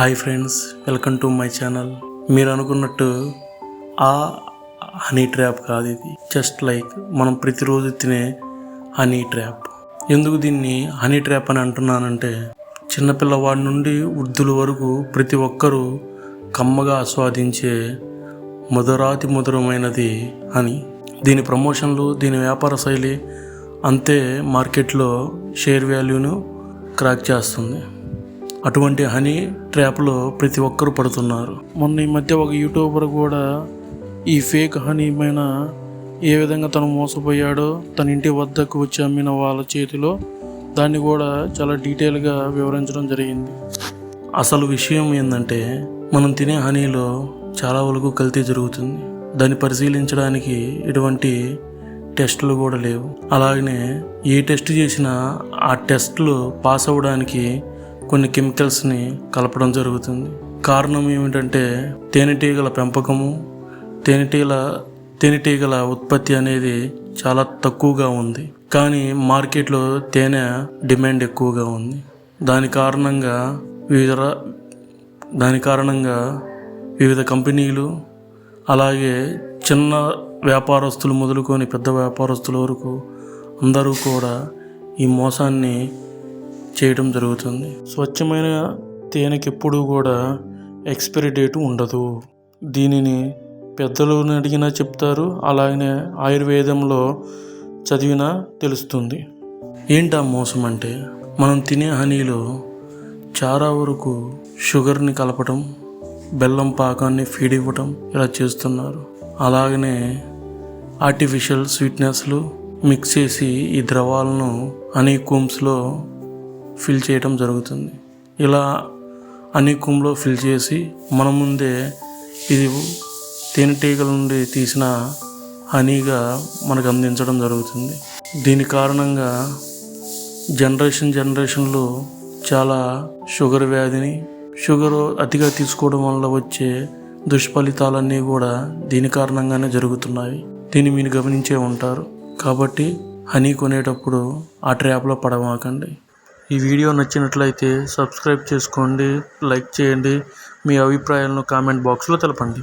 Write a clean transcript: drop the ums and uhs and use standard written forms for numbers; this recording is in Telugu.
Hi friends, welcome to my channel. మీరు అనుకున్నట్టు ఆ హనీ ట్రాప్ కాదు ఇది. జస్ట్ లైక్ మనం ప్రతిరోజు తినే హనీ ట్రాప్. ఎందుకు దీన్ని హనీ ట్రాప్ అని అంటున్నానంటే, చిన్నపిల్లవాడి నుండి వృద్ధుల వరకు ప్రతి ఒక్కరూ కమ్మగా ఆస్వాదించే మధురాతి మధురమైనది హనీ. దీని ప్రమోషన్లు, దీని వ్యాపార శైలి అంతే మార్కెట్లో షేర్ వాల్యూను క్రాక్ చేస్తుంది. అటువంటి హనీ ట్రాప్లో ప్రతి ఒక్కరు పడుతున్నారు. మొన్న ఈ మధ్య ఒక యూట్యూబర్ కూడా ఈ ఫేక్ హనీ పైన ఏ విధంగా తను మోసపోయాడో, తన ఇంటి వద్దకు వచ్చి అమ్మిన వాళ్ళ చేతిలో దాన్ని కూడా చాలా డీటెయిల్గా వివరించడం జరిగింది. అసలు విషయం ఏంటంటే, మనం తినే హనీలో చాలా వరకు కల్తీ జరుగుతుంది. దాన్ని పరిశీలించడానికి ఎటువంటి టెస్టులు కూడా లేవు. అలాగనే ఏ టెస్ట్ చేసినా ఆ టెస్టులు పాస్ అవ్వడానికి కొన్ని కెమికల్స్ని కలపడం జరుగుతుంది. కారణం ఏమిటంటే, తేనెటీగల పెంపకము, తేనెటీగల ఉత్పత్తి అనేది చాలా తక్కువగా ఉంది. కానీ మార్కెట్లో తేనె డిమాండ్ ఎక్కువగా ఉంది. దాని కారణంగా వివిధ కంపెనీలు, అలాగే చిన్న వ్యాపారస్తులు మొదలుకొని పెద్ద వ్యాపారస్తుల వరకు అందరూ కూడా ఈ మోసాన్ని చేయడం జరుగుతుంది. స్వచ్ఛమైన తేనెకి ఎప్పుడూ కూడా ఎక్స్పైరీ డేట్ ఉండదు. దీనిని పెద్దలను అడిగినా చెప్తారు, అలాగనే ఆయుర్వేదంలో చదివినా తెలుస్తుంది. ఏంటా మోసం అంటే, మనం తినే హనీలో చాలా వరకు షుగర్ని కలపటం, బెల్లం పాకాన్ని ఫీడ్ ఇవ్వటం ఇలా చేస్తున్నారు. అలాగనే ఆర్టిఫిషియల్ స్వీట్నెస్లు మిక్స్ చేసి ఈ ద్రవాలను హనీ కూమ్స్లో ఫిల్ చేయడం జరుగుతుంది. ఇలా హనీ కూమ్లో ఫిల్ చేసి మన ముందే ఇది తేనెటీగల నుండి తీసిన హనీగా మనకు అందించడం జరుగుతుంది. దీని కారణంగా జనరేషన్లు చాలా షుగర్ వ్యాధిని, షుగర్ అతిగా తీసుకోవడం వల్ల వచ్చే దుష్ఫలితాలన్నీ కూడా దీని కారణంగానే జరుగుతున్నాయి. దీన్ని మీరు గమనించే ఉంటారు. కాబట్టి హనీ కొనేటప్పుడు ఆ ట్రాప్లో పడమాకండి. ఈ వీడియో నచ్చినట్లయితే సబ్స్క్రైబ్ చేసుకోండి, లైక్ చేయండి, మీ అభిప్రాయాలను కామెంట్ బాక్స్లో తెలపండి.